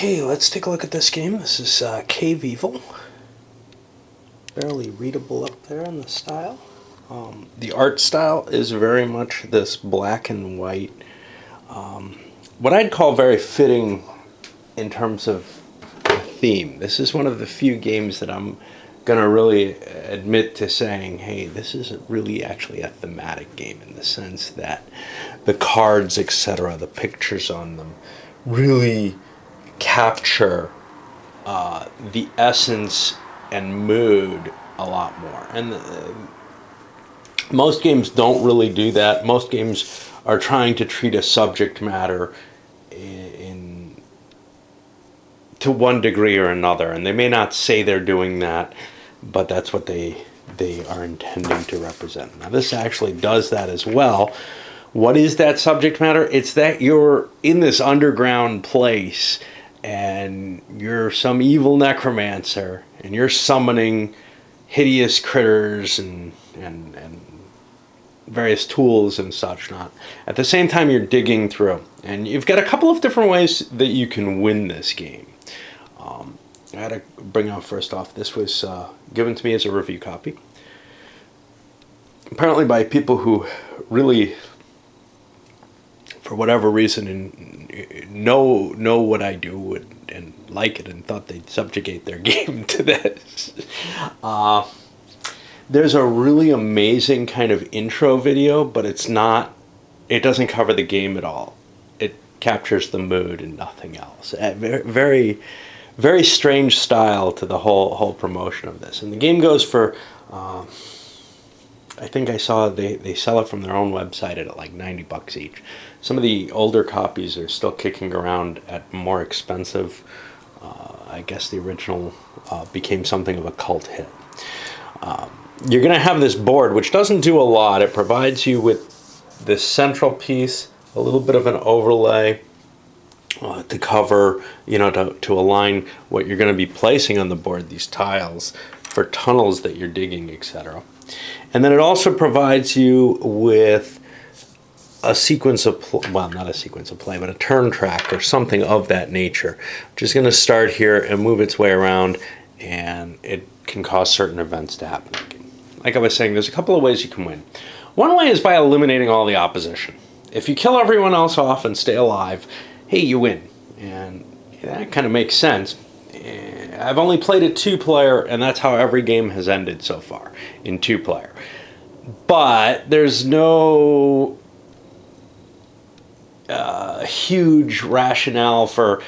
Okay, let's take a look at this game. This is Cave Evil. Barely readable up there in the style. The art style is very much this black and white. What I'd call very fitting in terms of theme. This is one of the few games that I'm gonna really admit to saying, hey, this is really actually a thematic game in the sense that the cards, etc., the pictures on them, really capture the essence and mood a lot more. And most games don't really do that. Most games are trying to treat a subject matter to one degree or another, and they may not say they're doing that, but that's what they are intending to represent. Now, this actually does that as well. What is that subject matter? It's that you're in this underground place and you're some evil necromancer and you're summoning hideous critters and various tools and such not. At the same time, you're digging through, and you've got a couple of different ways that you can win this game. I had to bring out first off, this was given to me as a review copy, apparently by people who really, for whatever reason, know what I do and like it, and thought they'd subjugate their game to this. There's a really amazing kind of intro video, but it doesn't cover the game at all. It captures the mood and nothing else. Very, very strange style to the whole promotion of this. And the game goes for, I think I saw they sell it from their own website at like $90 each. Some of the older copies are still kicking around at more expensive. I guess the original became something of a cult hit. You're going to have this board, which doesn't do a lot. It provides you with this central piece, a little bit of an overlay to cover, to align what you're going to be placing on the board, these tiles for tunnels that you're digging, etc. And then it also provides you with a sequence of, not a sequence of play, but a turn track or something of that nature, which is going to start here and move its way around, and it can cause certain events to happen. Like I was saying, there's a couple of ways you can win. One way is by eliminating all the opposition. If you kill everyone else off and stay alive, hey, you win. And that kind of makes sense. I've only played it 2-player, and that's how every game has ended so far, in 2-player. But there's no huge rationale for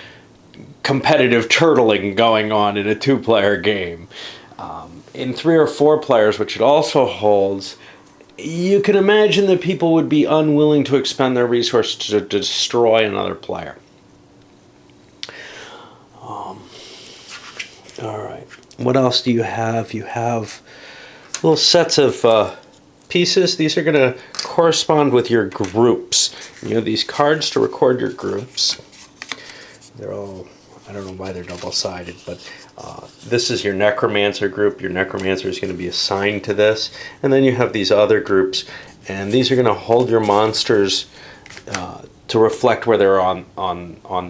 competitive turtling going on in a 2-player game. In 3 or 4 players, which it also holds, you can imagine that people would be unwilling to expend their resources to destroy another player. All right. What else do you have? You have little sets of pieces. These are going to correspond with your groups. You have these cards to record your groups. They're all, I don't know why they're double-sided, but this is your necromancer group. Your necromancer is going to be assigned to this. And then you have these other groups, and these are going to hold your monsters to reflect where they're on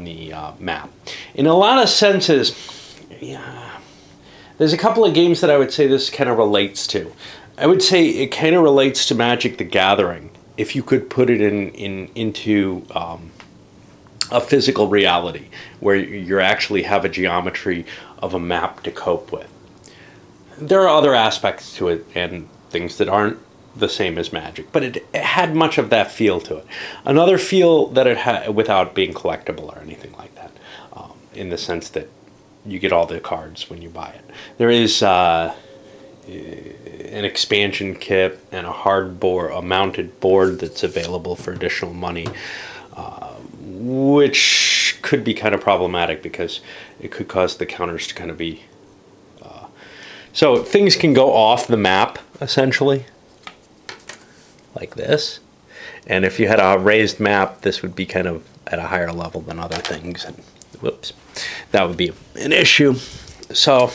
the map. In a lot of senses, there's a couple of games that I would say this kind of relates to. I would say it kind of relates to Magic the Gathering, if you could put it into a physical reality where you actually have a geometry of a map to cope with. There are other aspects to it and things that aren't the same as Magic, but it had much of that feel to it. Another feel that it had, without being collectible or anything like that, in the sense that you get all the cards when you buy it. There is an expansion kit and a mounted board that's available for additional money, which could be kind of problematic because it could cause the counters to kind of be... so things can go off the map, essentially, like this. And if you had a raised map, this would be kind of at a higher level than other things. And whoops, that would be an issue. So,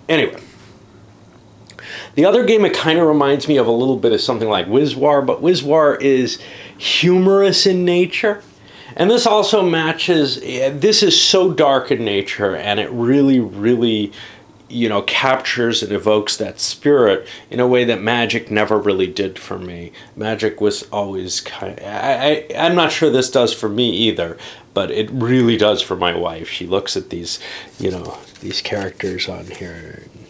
anyway. The other game, it kind of reminds me of a little bit of something like WizWar, but WizWar is humorous in nature. And this also matches, this is so dark in nature, and it really, really, captures and evokes that spirit in a way that Magic never really did for me. Magic was always kind of, I'm not sure this does for me either, but it really does for my wife. She looks at these, these characters on here, and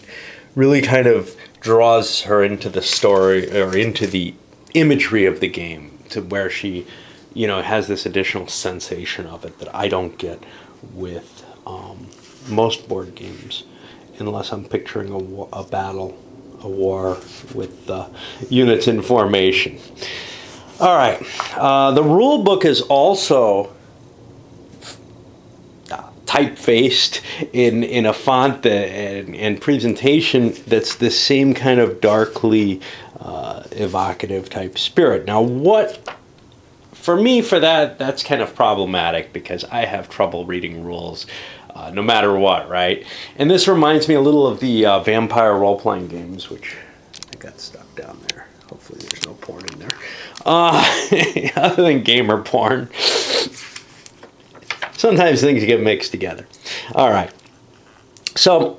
really kind of draws her into the story or into the imagery of the game, to where she, has this additional sensation of it that I don't get with most board games, unless I'm picturing a battle, a war with units in formation. All right, the rule book is also typefaced in a font and presentation that's the same kind of darkly evocative type spirit. Now, for me, that's kind of problematic, because I have trouble reading rules no matter what, right? And this reminds me a little of the vampire role-playing games, which I got stuck down there. Hopefully there's no porn in there. Other than gamer porn. Sometimes things get mixed together. All right. So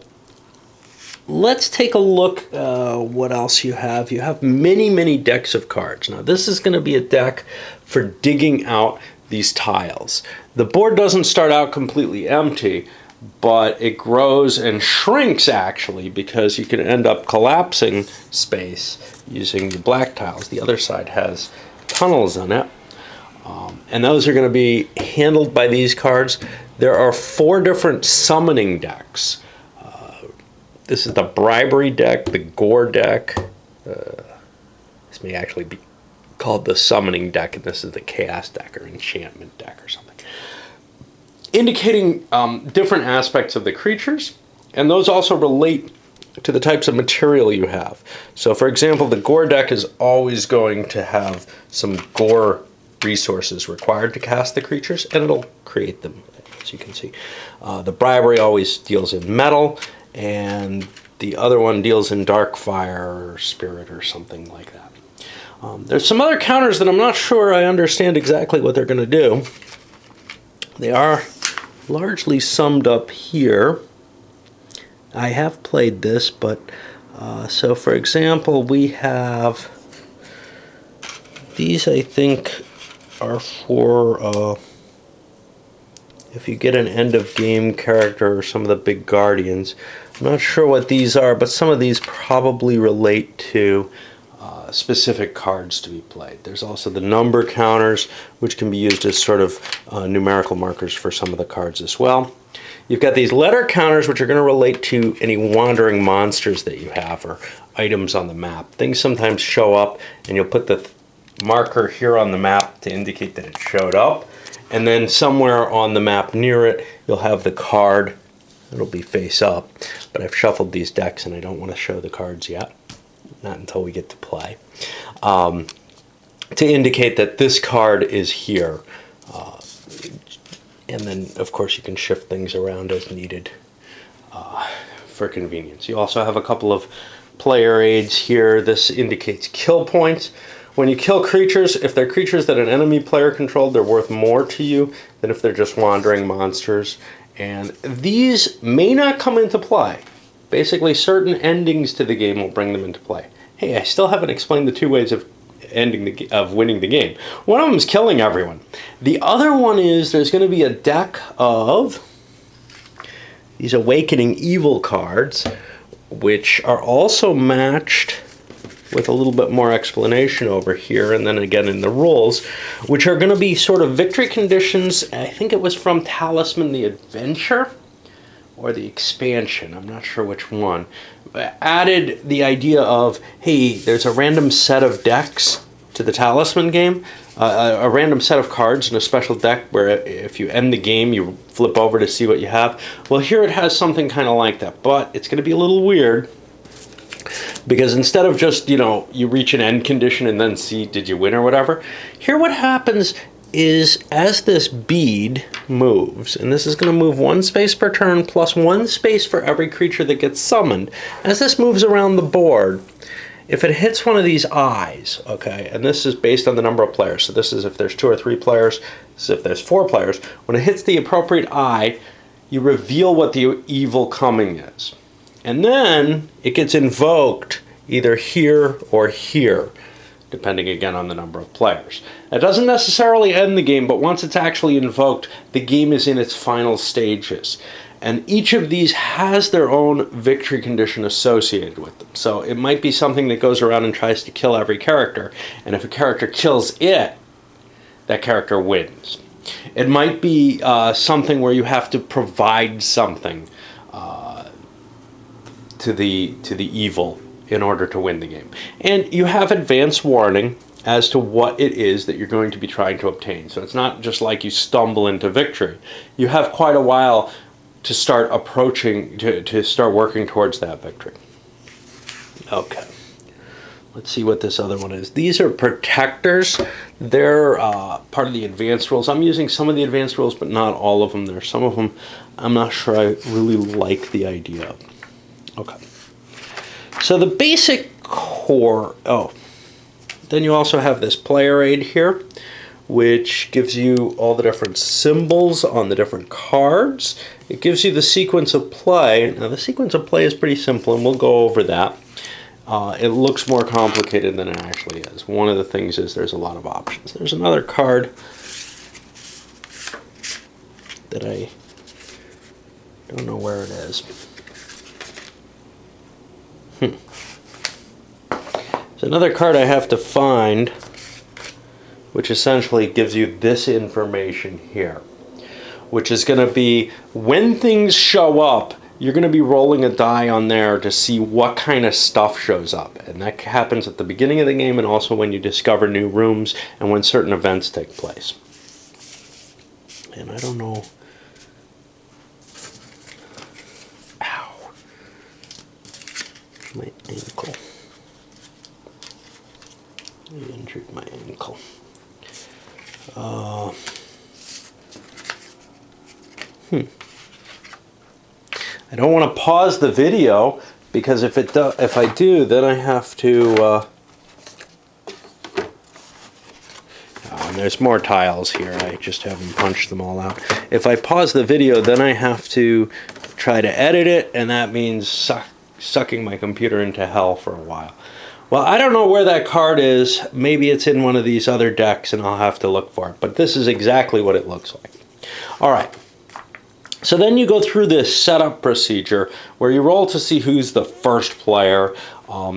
let's take a look what else you have. You have many, many decks of cards. Now, this is going to be a deck for digging out these tiles. The board doesn't start out completely empty, but it grows and shrinks, actually, because you can end up collapsing space using the black tiles. The other side has tunnels in it. And those are going to be handled by these cards. There are 4 different summoning decks. This is the Bribery deck, the Gore deck. This may actually be called the Summoning deck, and this is the Chaos deck or Enchantment deck or something. Indicating different aspects of the creatures, and those also relate to the types of material you have. So, for example, the Gore deck is always going to have some Gore resources required to cast the creatures, and it'll create them, as you can see. The Bribery always deals in metal, and the other one deals in dark fire or spirit or something like that. There's some other counters that I'm not sure I understand exactly what they're going to do. They are largely summed up here. I have played this, but so for example, we have these, I think, are for if you get an end of game character or some of the big guardians. I'm not sure what these are, but some of these probably relate to specific cards to be played. There's also the number counters, which can be used as sort of numerical markers for some of the cards as well. You've got these letter counters, which are going to relate to any wandering monsters that you have or items on the map. Things sometimes show up, and you'll put the marker here on the map to indicate that it showed up, and then somewhere on the map near it, you'll have the card. It'll be face up, but I've shuffled these decks and I don't want to show the cards yet. Not until we get to play. To indicate that this card is here. And then, of course, you can shift things around as needed for convenience. You also have a couple of player aids here. This indicates kill points. When you kill creatures, if they're creatures that an enemy player controlled, they're worth more to you than if they're just wandering monsters. And these may not come into play. Basically, certain endings to the game will bring them into play. Hey, I still haven't explained the 2 ways of winning the game. One of them is killing everyone. The other one is there's going to be a deck of these Awakening Evil cards, which are also matched with a little bit more explanation over here, and then again in the rules, which are going to be sort of victory conditions. I think it was from Talisman the Adventure, or the expansion, I'm not sure which one, added the idea of, hey, there's a random set of decks to the Talisman game, a random set of cards in a special deck where if you end the game, you flip over to see what you have. Well, here it has something kind of like that, but it's going to be a little weird, because instead of just, you reach an end condition and then see, did you win or whatever, here what happens is as this bead moves, and this is going to move 1 space per turn plus 1 space for every creature that gets summoned, as this moves around the board, if it hits one of these eyes, okay, and this is based on the number of players, so this is if there's 2 or 3 players, this is if there's 4 players, when it hits the appropriate eye, you reveal what the evil coming is. And then it gets invoked either here or here, depending again on the number of players. That doesn't necessarily end the game, but once it's actually invoked, the game is in its final stages. And each of these has their own victory condition associated with them. So it might be something that goes around and tries to kill every character, and if a character kills it, that character wins. It might be something where you have to provide something to the evil in order to win the game. And you have advance warning as to what it is that you're going to be trying to obtain. So it's not just like you stumble into victory. You have quite a while to start approaching, to start working towards that victory. Okay. Let's see what this other one is. These are protectors. They're part of the advanced rules. I'm using some of the advanced rules, but not all of them. There are some of them I'm not sure I really like the idea of. Okay. So the basic core, then you also have this player aid here, which gives you all the different symbols on the different cards. It gives you the sequence of play. Now the sequence of play is pretty simple, and we'll go over that. It looks more complicated than it actually is. One of the things is there's a lot of options. There's another card that I don't know where it is. There's another card I have to find, which essentially gives you this information here, which is going to be when things show up, you're going to be rolling a die on there to see what kind of stuff shows up. And that happens at the beginning of the game and also when you discover new rooms and when certain events take place. And I don't know. Ow. My ankle. I injured my ankle. I don't want to pause the video because if I do, then I have to. And there's more tiles here. I just haven't punched them all out. If I pause the video, then I have to try to edit it, and that means sucking my computer into hell for a while. Well, I don't know where that card is. Maybe it's in one of these other decks, and I'll have to look for it. But this is exactly what it looks like. All right. So then you go through this setup procedure where you roll to see who's the first player.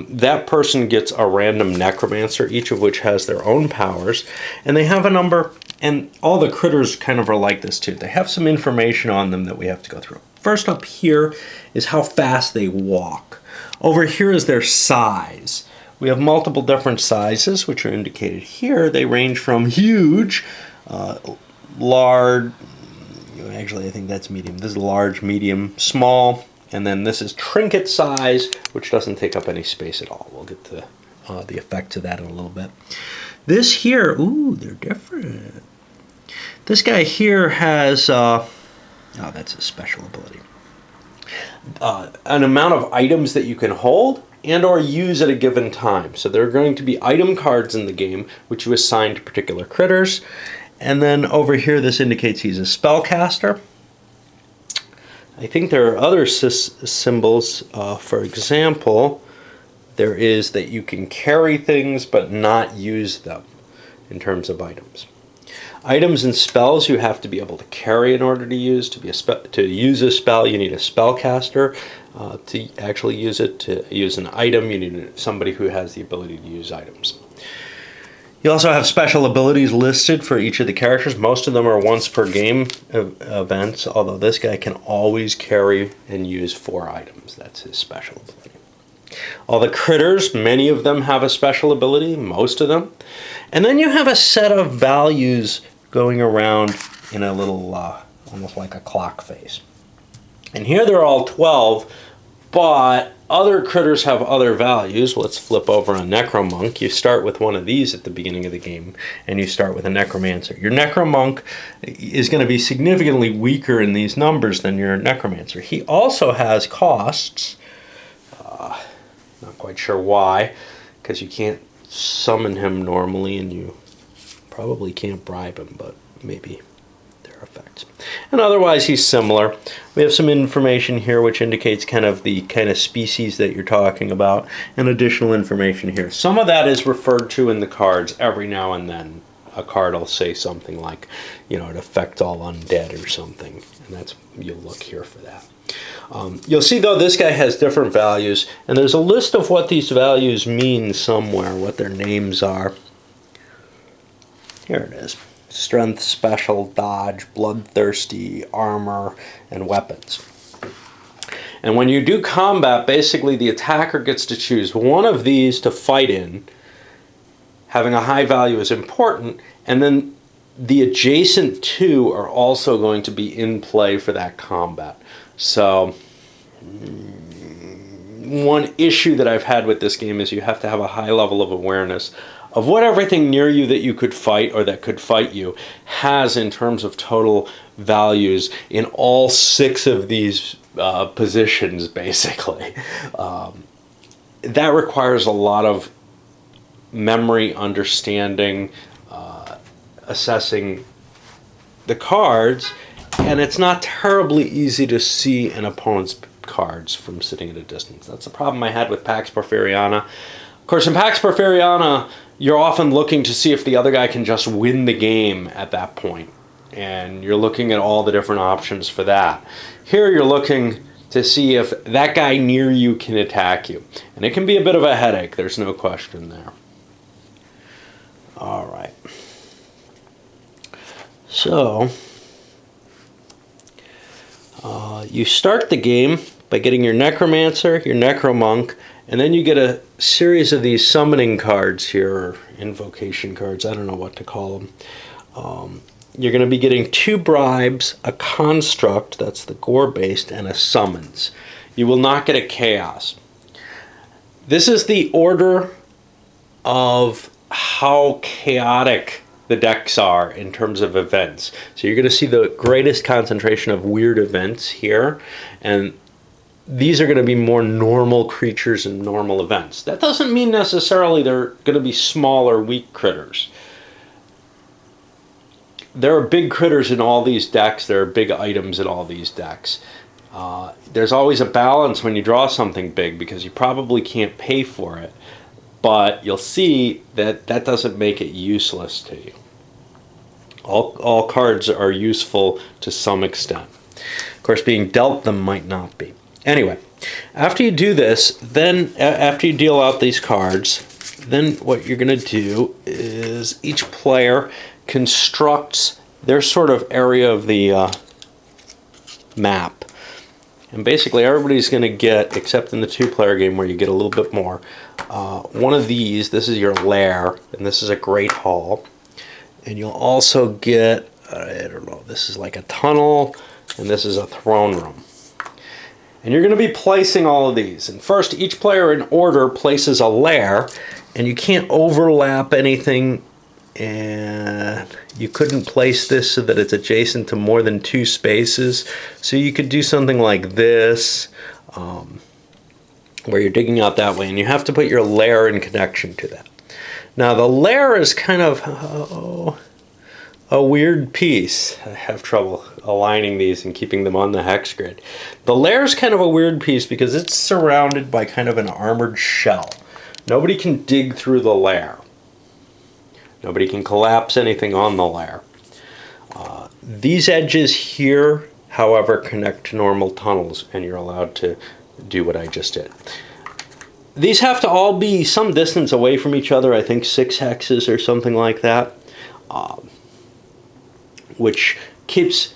That person gets a random necromancer, each of which has their own powers. And they have a number, and all the critters kind of are like this too. They have some information on them that we have to go through. First up here is how fast they walk. Over here is their size. We have multiple different sizes, which are indicated here. They range from huge, large, actually I think that's medium. This is large, medium, small, and then this is trinket size, which doesn't take up any space at all. We'll get to the effects of that in a little bit. This here, ooh, they're different. This guy here has, that's a special ability. An amount of items that you can hold and or use at a given time. So there are going to be item cards in the game, which you assign to particular critters. And then over here, this indicates he's a spellcaster. I think there are other symbols. For example, there is that you can carry things but not use them in terms of items. Items and spells you have to be able to carry in order to use. To use a spell, you need a spellcaster. To actually use it, to use an item, you need somebody who has the ability to use items. You also have special abilities listed for each of the characters. Most of them are once per game events, although this guy can always carry and use 4 items. That's his special ability. All the critters, many of them have a special ability, most of them. And then you have a set of values going around in a little, almost like a clock face. And here they're all 12, but other critters have other values. Let's flip over on Necromonk. You start with one of these at the beginning of the game, and you start with a Necromancer. Your Necromonk is going to be significantly weaker in these numbers than your Necromancer. He also has costs. Not quite sure why. because you can't summon him normally, and you probably can't bribe him, but maybe there are effects. And otherwise he's similar. We have some information here which indicates the kind of species that you're talking about, and additional information here. Some of that is referred to in the cards. Every now and then a card will say something like, it affects all undead or something, and that's, you'll look here for that. You'll see, though, this guy has different values, and there's a list of what these values mean somewhere, what their names are. Here it is. Strength, special, dodge, bloodthirsty, armor, and weapons. And when you do combat, basically the attacker gets to choose one of these to fight in. Having a high value is important, and then the adjacent two are also going to be in play for that combat. So one issue that I've had with this game is you have to have a high level of awareness of what everything near you that you could fight or that could fight you has in terms of total values in all 6 of these positions, basically. That requires a lot of memory, understanding, assessing the cards, and it's not terribly easy to see an opponent's cards from sitting at a distance. That's the problem I had with Pax Porfiriana. Of course, in Pax Porfiriana, you're often looking to see if the other guy can just win the game at that point, and you're looking at all the different options for that. Here you're looking to see if that guy near you can attack you, and it can be a bit of a headache, there's no question there. All right. So, you start the game by getting your Necromancer, your Necromonk, and then you get a series of these summoning cards here, or invocation cards, I don't know what to call them. You're going to be getting 2 bribes, a construct, that's the gore-based, and a summons. You will not get a chaos. This is the order of how chaotic the decks are in terms of events. So you're going to see the greatest concentration of weird events here, and these are going to be more normal creatures and normal events. That doesn't mean necessarily they're going to be small or weak critters. There are big critters in all these decks. There are big items in all these decks. There's always a balance when you draw something big because you probably can't pay for it. But you'll see that that doesn't make it useless to you. All cards are useful to some extent. Of course, being dealt them might not be. Anyway, after you do this, then after you deal out these cards, then what you're going to do is each player constructs their sort of area of the map. And basically everybody's going to get, except in the 2-player game where you get a little bit more, one of these. This is your lair, and this is a great hall. And you'll also get, I don't know, this is like a tunnel, and this is a throne room. And you're going to be placing all of these. And first, each player in order places a lair, and you can't overlap anything, and you couldn't place this so that it's adjacent to more than 2 spaces. So you could do something like this, where you're digging out that way, and you have to put your lair in connection to that. Now the lair is kind of a weird piece. I have trouble aligning these and keeping them on the hex grid. The lair is kind of a weird piece because it's surrounded by kind of an armored shell. Nobody can dig through the lair. Nobody can collapse anything on the lair. These edges here, however, connect to normal tunnels, and you're allowed to do what I just did. These have to all be some distance away from each other, I think 6 hexes or something like that, which keeps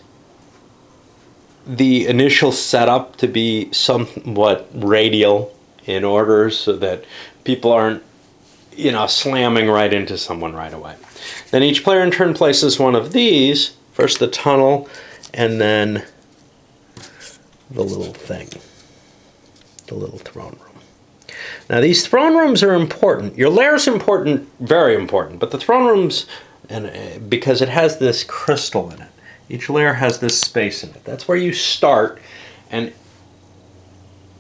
the initial setup to be somewhat radial in order so that people aren't, slamming right into someone right away. Then each player in turn places one of these, first the tunnel, and then the little thing, the little throne room. Now these throne rooms are important. Your lair is important, very important, but the throne rooms, and because it has this crystal in it, each layer has this space in it. That's where you start, and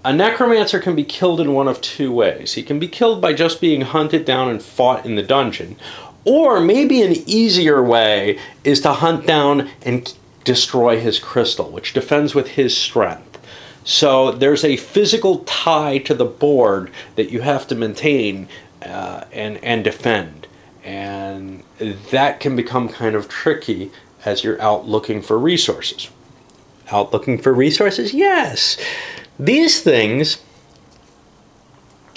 A necromancer can be killed in one of two ways. He can be killed by just being hunted down and fought in the dungeon, or maybe an easier way is to hunt down and destroy his crystal, which defends with his strength. So there's a physical tie to the board that you have to maintain and defend. And that can become kind of tricky as you're out looking for resources. Out looking for resources? Yes. These things,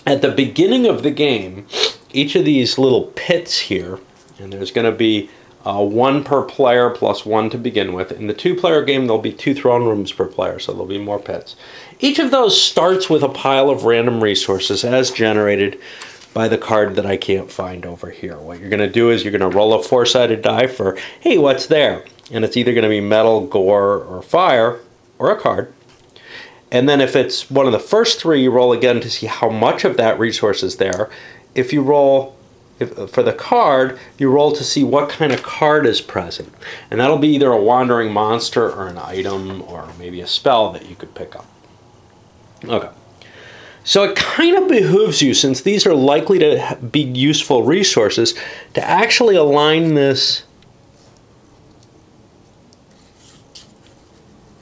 at the beginning of the game, each of these little pits here, and there's going to be one per player plus one to begin with. In the two-player game, there'll be 2 throne rooms per player, so there'll be more pits. Each of those starts with a pile of random resources as generated by the card that I can't find over here. What you're going to do is you're going to roll a 4-sided die for, hey, what's there? And it's either going to be metal, gore, or fire, or a card. And then if it's one of the first 3, you roll again to see how much of that resource is there. If you roll for the card, you roll to see what kind of card is present. And that'll be either a wandering monster or an item or maybe a spell that you could pick up. Okay. So it kind of behooves you, since these are likely to be useful resources, to actually align this,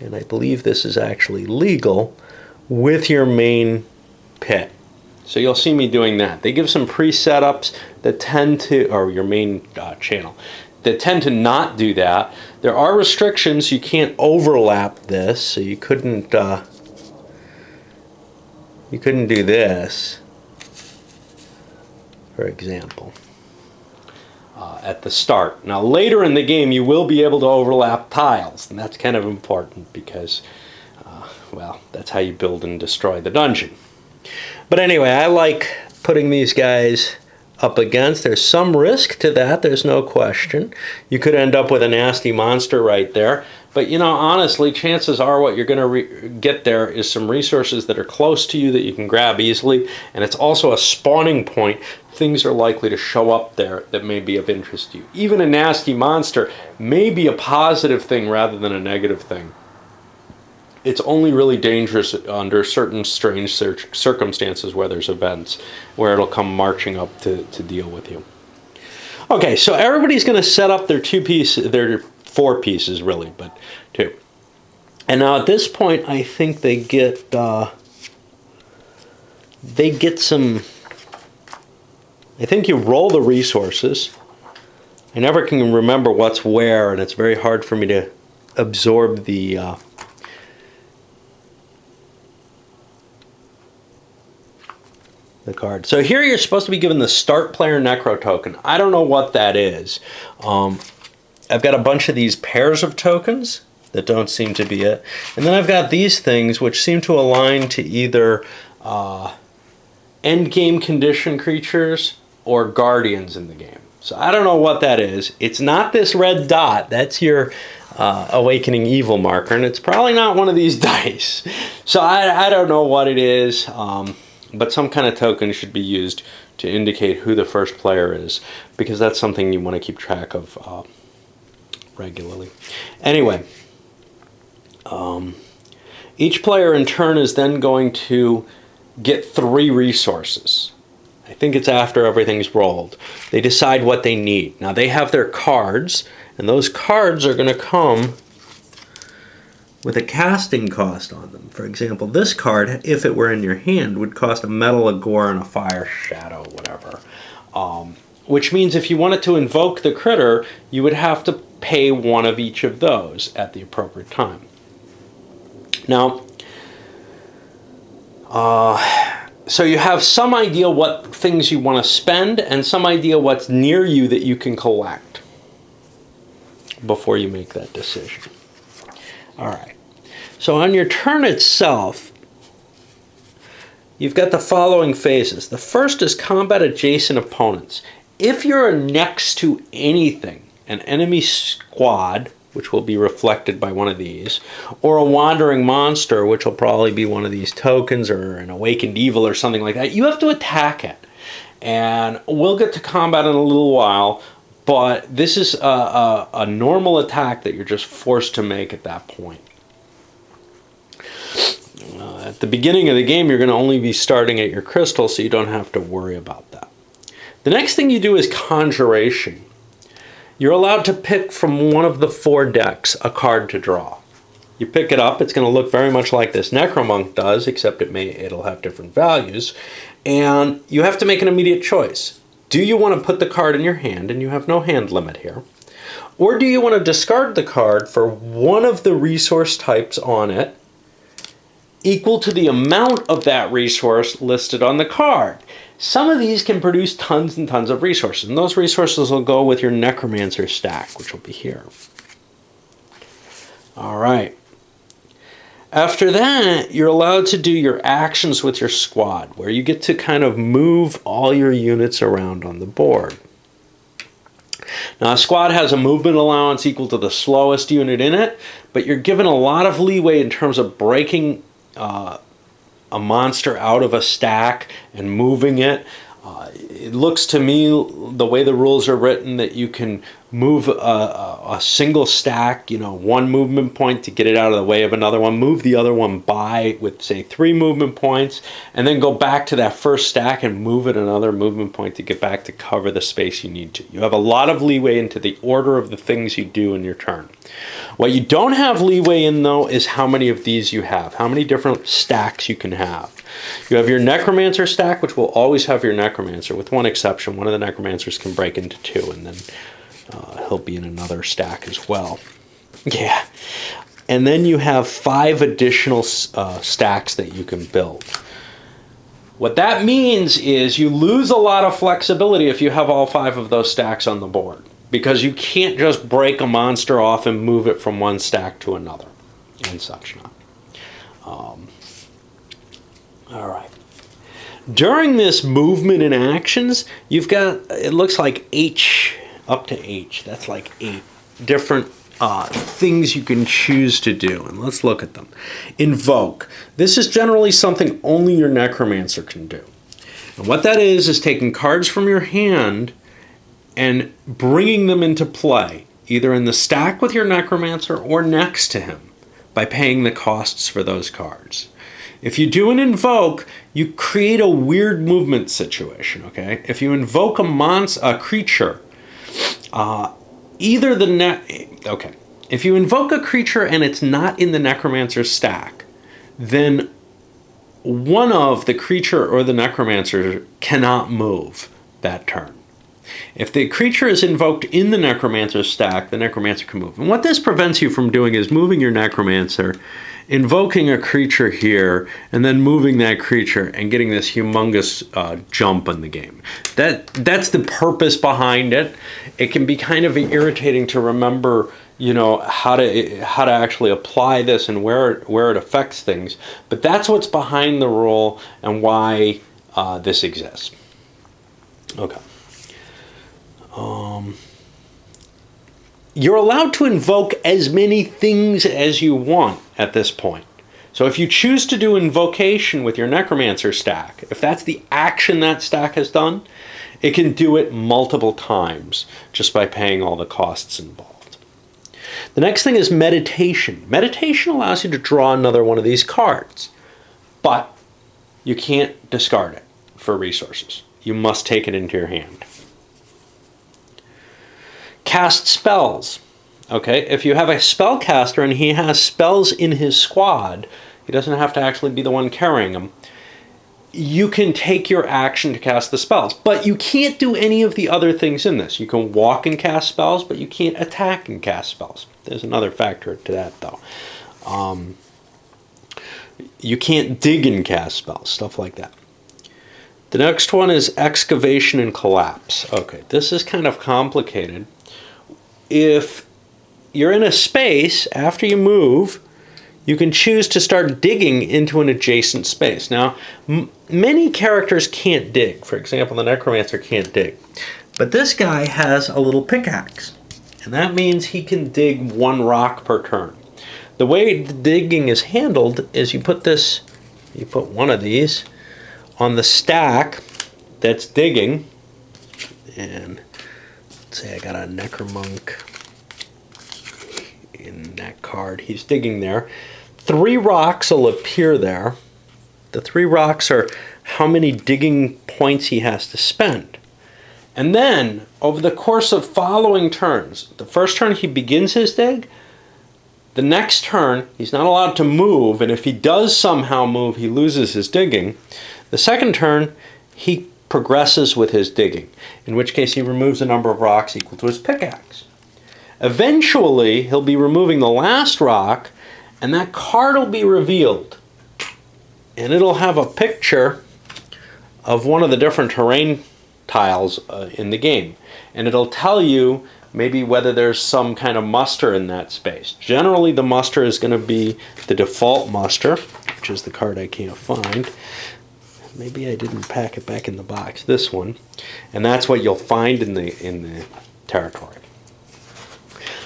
and I believe this is actually legal, with your main pit. So you'll see me doing that. They give some pre-setups that tend to, or your main channel, that tend to not do that. There are restrictions. You can't overlap this, so you couldn't do this, for example, at the start. Now later in the game you will be able to overlap tiles, and that's kind of important because, well, that's how you build and destroy the dungeon. But anyway, I like putting these guys up against. There's some risk to that, there's no question. You could end up with a nasty monster right there. But, you know, honestly, chances are what you're going to get there is some resources that are close to you that you can grab easily. And it's also a spawning point. Things are likely to show up there that may be of interest to you. Even a nasty monster may be a positive thing rather than a negative thing. It's only really dangerous under certain strange circumstances where there's events, where it'll come marching up to deal with you. Okay, so everybody's going to set up their 4 pieces really, but 2. And now at this point, I think they get some. I think you roll the resources. I never can remember what's where, and it's very hard for me to absorb the card. So here you're supposed to be given the start player necro token. I don't know what that is. I've got a bunch of these pairs of tokens that don't seem to be it. And then I've got these things which seem to align to either end game condition creatures or guardians in the game. So I don't know what that is. It's not this red dot. That's your awakening evil marker, and it's probably not one of these dice. So I don't know what it is. But some kind of token should be used to indicate who the first player is, because that's something you want to keep track of regularly. Anyway, each player in turn is then going to get 3 resources. I think it's after everything's rolled. They decide what they need. Now they have their cards, and those cards are going to come with a casting cost on them. For example, this card, if it were in your hand, would cost a metal, a gore, and a fire shadow, whatever. Which means if you wanted to invoke the critter, you would have to pay one of each of those at the appropriate time. Now, so you have some idea what things you want to spend and some idea what's near you that you can collect before you make that decision. All right, so on your turn itself, you've got the following phases. The first is combat adjacent opponents. If you're next to anything, an enemy squad, which will be reflected by one of these, or a wandering monster, which will probably be one of these tokens, or an awakened evil or something like that, you have to attack it. And we'll get to combat in a little while, but this is a normal attack that you're just forced to make at that point. At the beginning of the game, you're going to only be starting at your crystal, so you don't have to worry about that. The next thing you do is conjuration. You're allowed to pick from one of the 4 decks a card to draw. You pick it up, it's going to look very much like this Necromonk does, except it'll have different values. And you have to make an immediate choice. Do you want to put the card in your hand, and you have no hand limit here? Or do you want to discard the card for one of the resource types on it equal to the amount of that resource listed on the card? Some of these can produce tons and tons of resources, and those resources will go with your Necromancer stack, which will be here. All right. After that, you're allowed to do your actions with your squad, where you get to kind of move all your units around on the board. Now, a squad has a movement allowance equal to the slowest unit in it, but you're given a lot of leeway in terms of breaking a monster out of a stack and moving it. It looks to me, the way the rules are written, that you can move a single stack, 1 movement point to get it out of the way of another one, move the other one by with, say, 3 movement points, and then go back to that first stack and move it another movement point to get back to cover the space you need to. You have a lot of leeway into the order of the things you do in your turn. What you don't have leeway in, though, is how many of these you have, how many different stacks you can have. You have your Necromancer stack, which will always have your Necromancer, with one exception. One of the Necromancers can break into 2, and then he'll be in another stack as well. Yeah. And then you have 5 additional stacks that you can build. What that means is you lose a lot of flexibility if you have all 5 of those stacks on the board, because you can't just break a monster off and move it from one stack to another, and such not. All right. During this movement and actions, you've got, it looks like up to H. That's like 8 different things you can choose to do. And let's look at them. Invoke. This is generally something only your Necromancer can do. And what that is taking cards from your hand and bringing them into play, either in the stack with your Necromancer or next to him, by paying the costs for those cards. If you do an invoke, you create a weird movement situation, okay? If you invoke a creature, if you invoke a creature and it's not in the Necromancer stack, then one of the creature or the Necromancer cannot move that turn. If the creature is invoked in the Necromancer stack, the Necromancer can move. And what this prevents you from doing is moving your Necromancer, invoking a creature here, and then moving that creature and getting this humongous jump in the game. That's the purpose behind it. It can be kind of irritating to remember, how to actually apply this and where it affects things. But that's what's behind the rule and why this exists. Okay. You're allowed to invoke as many things as you want at this point. So if you choose to do invocation with your Necromancer stack, if that's the action that stack has done, it can do it multiple times just by paying all the costs involved. The next thing is meditation. Meditation allows you to draw another one of these cards, but you can't discard it for resources. You must take it into your hand. Cast spells. Okay, if you have a spellcaster and he has spells in his squad, he doesn't have to actually be the one carrying them, you can take your action to cast the spells. But you can't do any of the other things in this. You can walk and cast spells, but you can't attack and cast spells. There's another factor to that, though. You can't dig and cast spells, stuff like that. The next one is excavation and collapse. Okay, this is kind of complicated. If you're in a space, after you move, you can choose to start digging into an adjacent space. Now, many characters can't dig. For example, the Necromancer can't dig. But this guy has a little pickaxe, and that means he can dig 1 rock per turn. The way the digging is handled is you put one of these on the stack that's digging, and let's say I got a Necromonk in that card. He's digging there. 3 rocks will appear there, The 3 rocks are how many digging points he has to spend. And then, over the course of following turns, the first turn he begins his dig, the next turn he's not allowed to move, and if he does somehow move, he loses his digging. The second turn, he progresses with his digging, in which case he removes a number of rocks equal to his pickaxe. Eventually, he'll be removing the last rock, and that card will be revealed. And it'll have a picture of one of the different terrain tiles in the game. And it'll tell you maybe whether there's some kind of muster in that space. Generally, the muster is going to be the default muster, which is the card I can't find. Maybe I didn't pack it back in the box. This one. And that's what you'll find in the territory.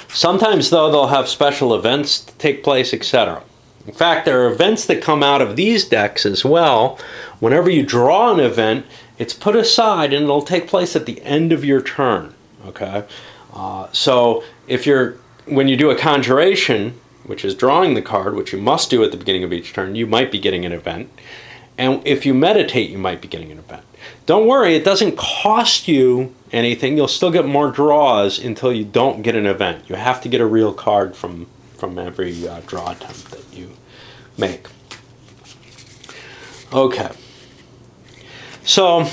Sometimes, though, they'll have special events take place, etc. In fact, there are events that come out of these decks as well. Whenever you draw an event, it's put aside and it'll take place at the end of your turn. Okay, so when you do a conjuration, which is drawing the card, which you must do at the beginning of each turn, you might be getting an event. And if you meditate, you might be getting an event. Don't worry, it doesn't cost you anything. You'll still get more draws until you don't get an event. You have to get a real card from every draw attempt that you make. Okay. So,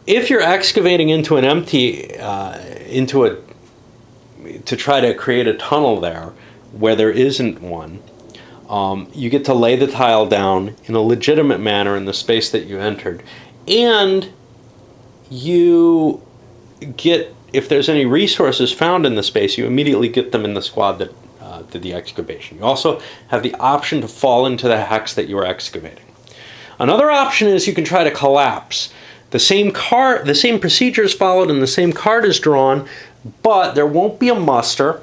if you're excavating into an empty, to try to create a tunnel there where there isn't one, you get to lay the tile down in a legitimate manner in the space that you entered. And you get, if there's any resources found in the space, you immediately get them in the squad that did the excavation. You also have the option to fall into the hex that you are excavating. Another option is you can try to collapse. The same procedure is followed and the same card is drawn, but there won't be a muster.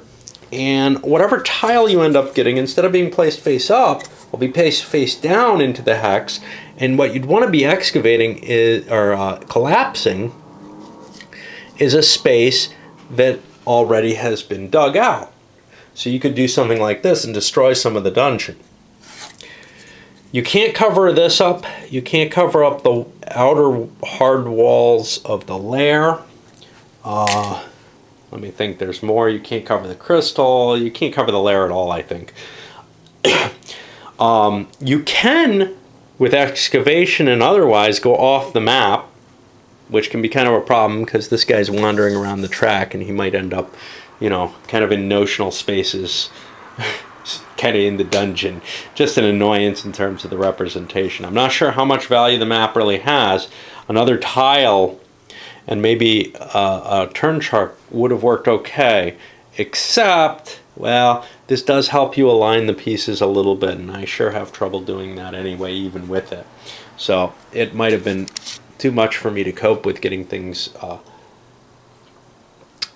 And whatever tile you end up getting, instead of being placed face up, will be placed face down into the hex. And what you'd want to be excavating collapsing is a space that already has been dug out. So you could do something like this and destroy some of the dungeon. You can't cover this up. You can't cover up the outer hard walls of the lair. Let me think, there's more. You can't cover the crystal. You can't cover the lair at all, I think. You can, with excavation and otherwise, go off the map, which can be kind of a problem because this guy's wandering around the track and he might end up, kind of in notional spaces, kind of in the dungeon. Just an annoyance in terms of the representation. I'm not sure how much value the map really has. Another tile and maybe a turn chart would have worked okay, except, well, this does help you align the pieces a little bit, and I sure have trouble doing that anyway, even with it. So it might have been too much for me to cope with getting things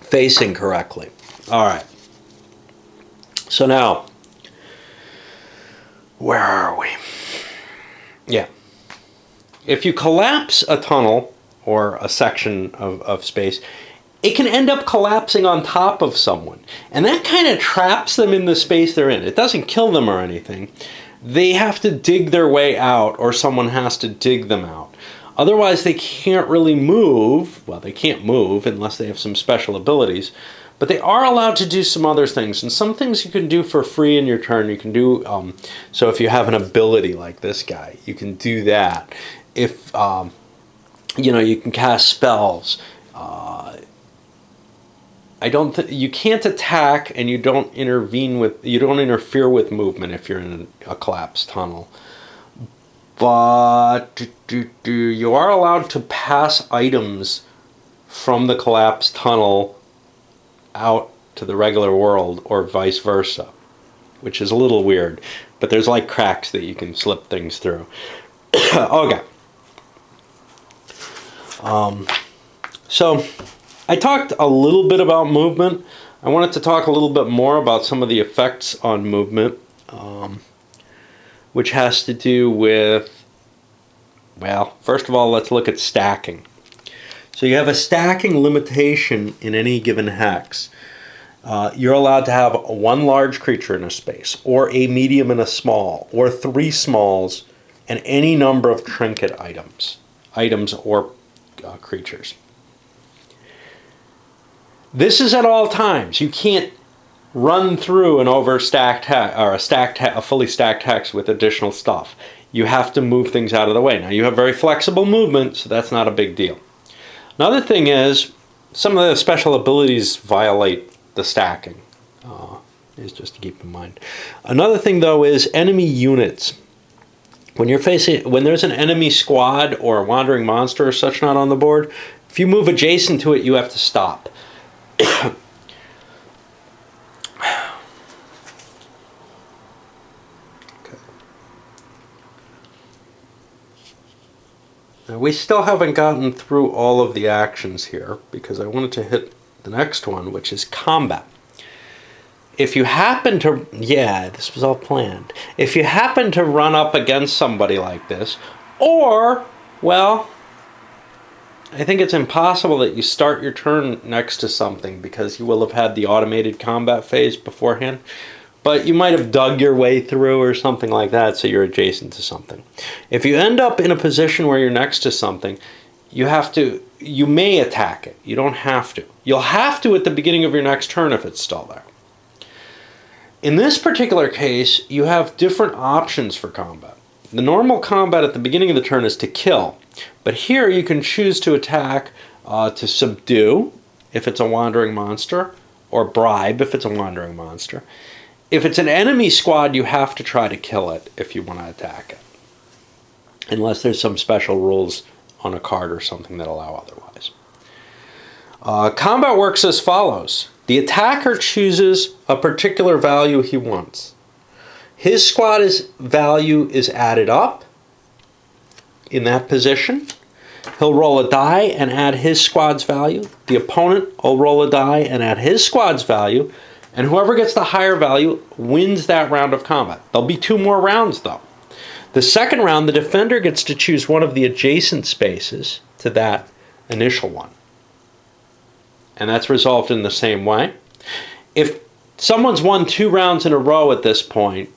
facing correctly. All right. So now, where are we? Yeah. If you collapse a tunnel or a section of space, it can end up collapsing on top of someone. And that kind of traps them in the space they're in. It doesn't kill them or anything. They have to dig their way out, or someone has to dig them out. Otherwise, they can't really move. Well, they can't move unless they have some special abilities. But they are allowed to do some other things. And some things you can do for free in your turn. You can do, so if you have an ability like this guy, you can do that. If, you can cast spells. You can't attack, and you don't interfere with movement if you're in a collapsed tunnel. But you are allowed to pass items from the collapsed tunnel out to the regular world, or vice versa, which is a little weird. But there's like cracks that you can slip things through. Okay. So I talked a little bit about movement. I wanted to talk a little bit more about some of the effects on movement, which has to do with, well, first of all, let's look at stacking. So you have a stacking limitation in any given hex. You're allowed to have one large creature in a space, or a medium and a small, or three smalls, and any number of trinket items or creatures. This is at all times. You can't run through an overstacked or a fully stacked hex with additional stuff. You have to move things out of the way. Now you have very flexible movement, so that's not a big deal. Another thing is some of the special abilities violate the stacking. Is just to keep in mind. Another thing though is enemy units. When there's an enemy squad or a wandering monster or such not on the board, if you move adjacent to it, you have to stop. Now we still haven't gotten through all of the actions here because I wanted to hit the next one, which is combat. If you happen to, this was all planned. If you happen to run up against somebody like this, or, well, I think it's impossible that you start your turn next to something because you will have had the automated combat phase beforehand. But you might have dug your way through or something like that, so you're adjacent to something. If you end up in a position where you're next to something, you may attack it. You don't have to. You'll have to at the beginning of your next turn if it's still there. In this particular case, you have different options for combat. The normal combat at the beginning of the turn is to kill, but here you can choose to attack to subdue if it's a wandering monster, or bribe if it's a wandering monster. If it's an enemy squad, you have to try to kill it if you want to attack it. Unless there's some special rules on a card or something that allow otherwise. Combat works as follows. The attacker chooses a particular value he wants. His squad's value is added up in that position. He'll roll a die and add his squad's value. The opponent will roll a die and add his squad's value. And whoever gets the higher value wins that round of combat. There'll be 2 more rounds though. The second round, the defender gets to choose one of the adjacent spaces to that initial one. And that's resolved in the same way. If someone's won 2 rounds in a row at this point,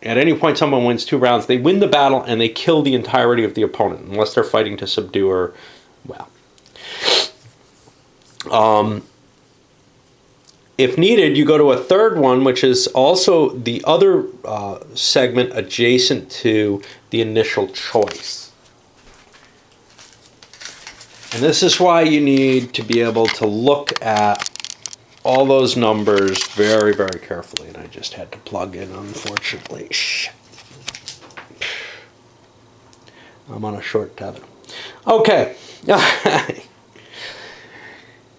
at any point someone wins 2 rounds, they win the battle and they kill the entirety of the opponent, unless they're fighting to subdue or, well. If needed, you go to a third one, which is also the other segment adjacent to the initial choice. And this is why you need to be able to look at all those numbers very, very carefully. And I just had to plug in, unfortunately. Shit. I'm on a short tether. Okay.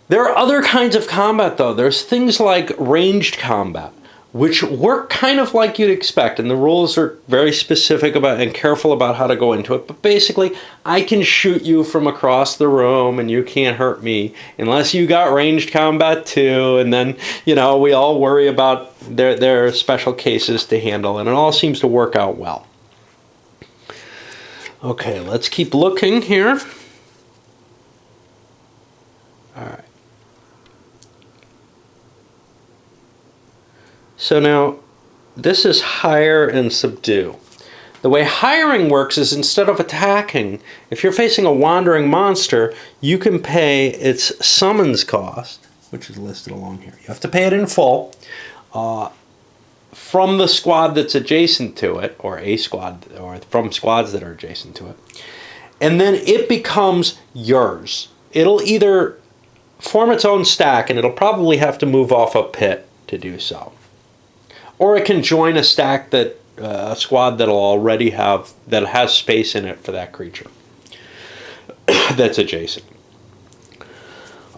There are other kinds of combat, though. There's things like ranged combat, which work kind of like you'd expect, and the rules are very specific about and careful about how to go into it. But basically, I can shoot you from across the room, and you can't hurt me unless you got ranged combat too. And then, we all worry about their special cases to handle, and it all seems to work out well. Okay, let's keep looking here. All right. So now, this is hire and subdue. The way hiring works is instead of attacking, if you're facing a wandering monster, you can pay its summons cost, which is listed along here. You have to pay it in full from the squad that's adjacent to it, or a squad, or from squads that are adjacent to it. And then it becomes yours. It'll either form its own stack, and it'll probably have to move off a pit to do so. Or it can join a stack that a squad that'll already have that has space in it for that creature that's adjacent.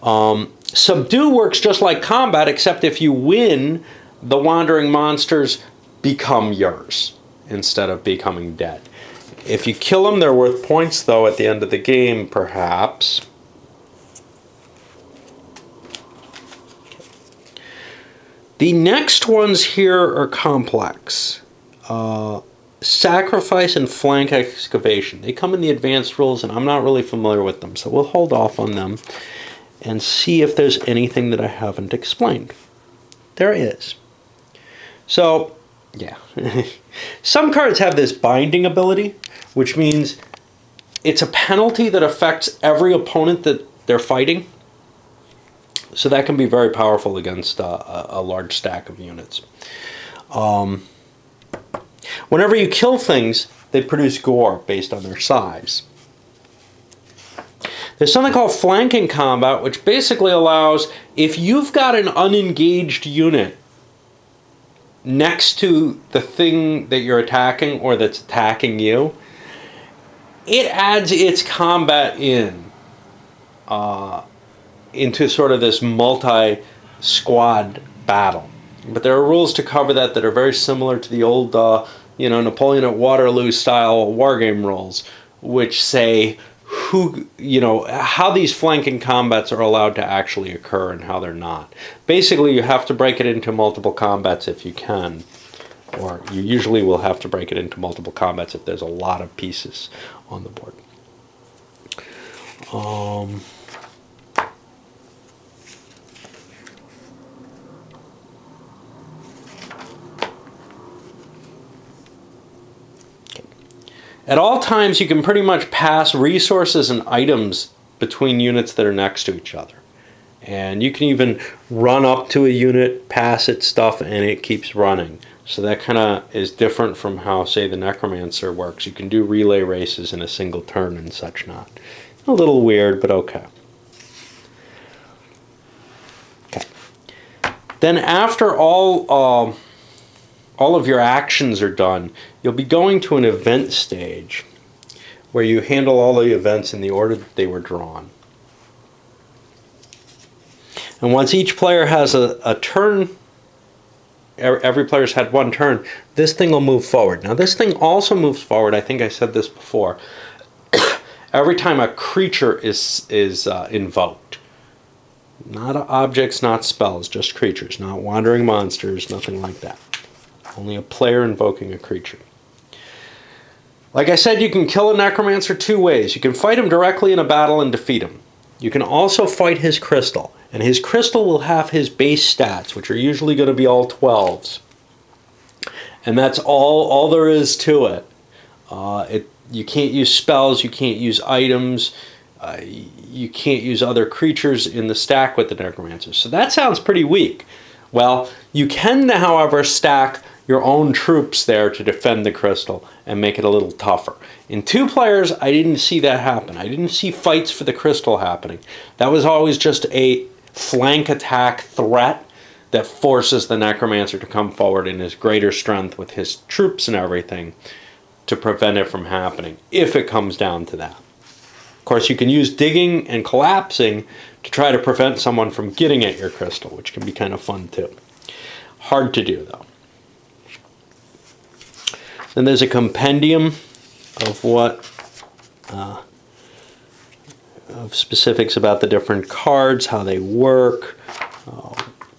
Subdue works just like combat, except if you win, the wandering monsters become yours instead of becoming dead. If you kill them, they're worth points, though, at the end of the game, perhaps. The next ones here are complex. Sacrifice and flank excavation. They come in the advanced rules, and I'm not really familiar with them, so we'll hold off on them and see if there's anything that I haven't explained. there is. So, yeah. Some cards have this binding ability, which means it's a penalty that affects every opponent that they're fighting. So that can be very powerful against a large stack of units. Whenever you kill things, they produce gore based on their size. There's something called flanking combat, which basically allows, if you've got an unengaged unit next to the thing that you're attacking or that's attacking you, it adds its combat into sort of this multi-squad battle. But there are rules to cover that are very similar to the old Napoleon at Waterloo style wargame rules, which say how these flanking combats are allowed to actually occur and how they're not. Basically, you have to break it into multiple combats if you can, or you usually will have to break it into multiple combats if there's a lot of pieces on the board. At all times, you can pretty much pass resources and items between units that are next to each other. And you can even run up to a unit, pass it stuff, and it keeps running. So that kind of is different from how, say, the Necromancer works. You can do relay races in a single turn and such not. A little weird, but okay. Then after all of your actions are done, you'll be going to an event stage where you handle all the events in the order that they were drawn. And once each player has a turn, every player's had one turn, this thing will move forward. Now this thing also moves forward, I think I said this before, every time a creature is invoked. Not objects, not spells, just creatures, not wandering monsters, nothing like that. Only a player invoking a creature. Like I said, you can kill a Necromancer two ways. You can fight him directly in a battle and defeat him. You can also fight his crystal. And his crystal will have his base stats, which are usually going to be all 12s. And that's all there is to it. You can't use spells, you can't use items, you can't use other creatures in the stack with the Necromancer. So that sounds pretty weak. Well, you can, however, stack your own troops there to defend the crystal and make it a little tougher. In two players, I didn't see that happen. I didn't see fights for the crystal happening. That was always just a flank attack threat that forces the Necromancer to come forward in his greater strength with his troops and everything to prevent it from happening, if it comes down to that. Of course, you can use digging and collapsing to try to prevent someone from getting at your crystal, which can be kind of fun too. Hard to do, though. Then there's a compendium of of specifics about the different cards, how they work,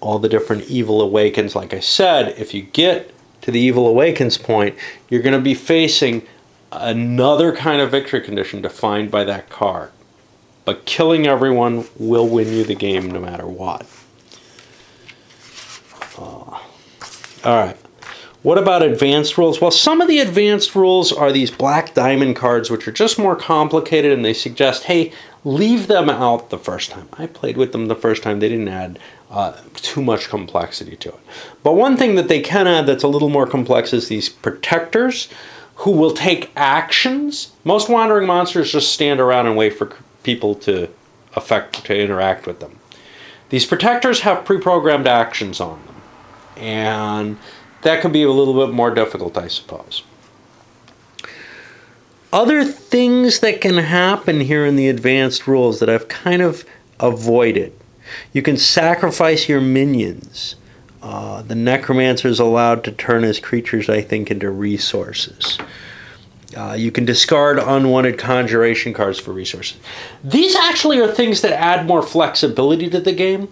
all the different Evil Awakens. Like I said, if you get to the Evil Awakens point, you're going to be facing another kind of victory condition defined by that card. But killing everyone will win you the game no matter what. Alright. What about advanced rules? Well, some of the advanced rules are these black diamond cards, which are just more complicated, and they suggest, hey, leave them out the first time. I played with them the first time. They didn't add too much complexity to it. But one thing that they can add that's a little more complex is these protectors who will take actions. Most wandering monsters just stand around and wait for people to interact with them. These protectors have pre-programmed actions on them, and that can be a little bit more difficult, I suppose. Other things that can happen here in the advanced rules that I've kind of avoided. You can sacrifice your minions. The Necromancer is allowed to turn his creatures, I think, into resources. You can discard unwanted conjuration cards for resources. These actually are things that add more flexibility to the game.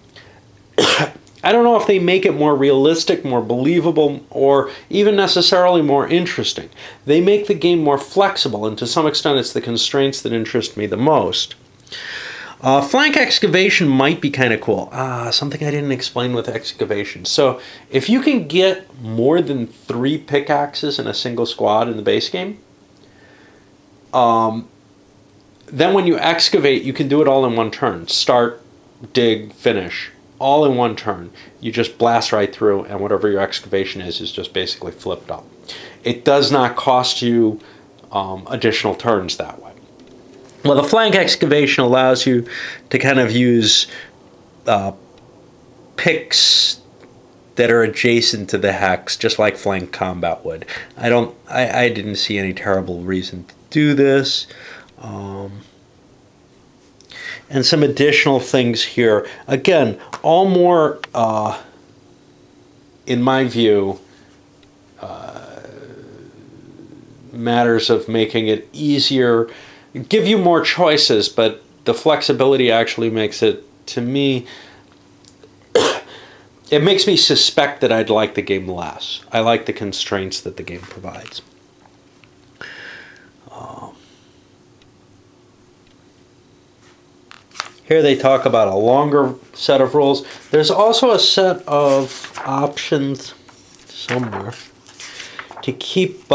I don't know if they make it more realistic, more believable, or even necessarily more interesting. They make the game more flexible, and to some extent it's the constraints that interest me the most. Flank excavation might be kind of cool. Something I didn't explain with excavation. So if you can get more than 3 pickaxes in a single squad in the base game, then when you excavate, you can do it all in one turn. Start, dig, finish, all in one turn. You just blast right through, and whatever your excavation is just basically flipped up. It does not cost you additional turns that way. Well, the flank excavation allows you to kind of use picks that are adjacent to the hex, just like flank combat would. I didn't see any terrible reason to do this. And some additional things here. Again, all more, in my view, matters of making it easier, give you more choices, but the flexibility actually makes it, to me, it makes me suspect that I'd like the game less. I like the constraints that the game provides. Here they talk about a longer set of rules. There's also a set of options somewhere to keep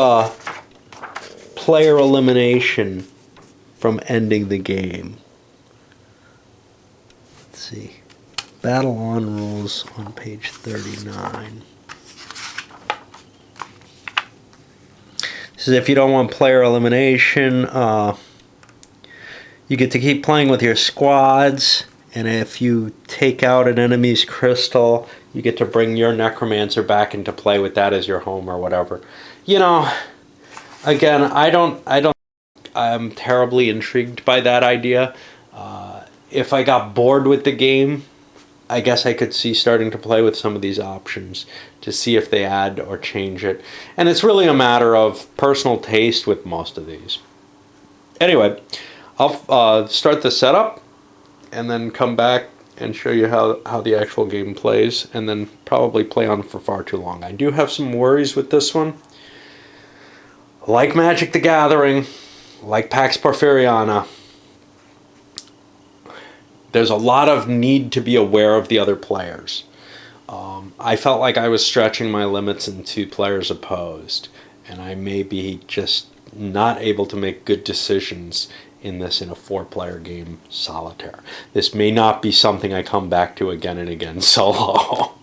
player elimination from ending the game. Let's see. Battle on rules on page 39. This is if you don't want player elimination, you get to keep playing with your squads, and if you take out an enemy's crystal, you get to bring your necromancer back into play with that as your home or whatever. You know, again, I'm terribly intrigued by that idea. If I got bored with the game, I guess I could see starting to play with some of these options to see if they add or change it. And it's really a matter of personal taste with most of these. Anyway, I'll start the setup and then come back and show you how the actual game plays, and then probably play on for far too long. I do have some worries with this one. Like Magic the Gathering, like Pax Porfiriana, there's a lot of need to be aware of the other players. I felt like I was stretching my limits in 2 players opposed, and I may be just not able to make good decisions in a 4-player game solitaire. This may not be something I come back to again and again solo.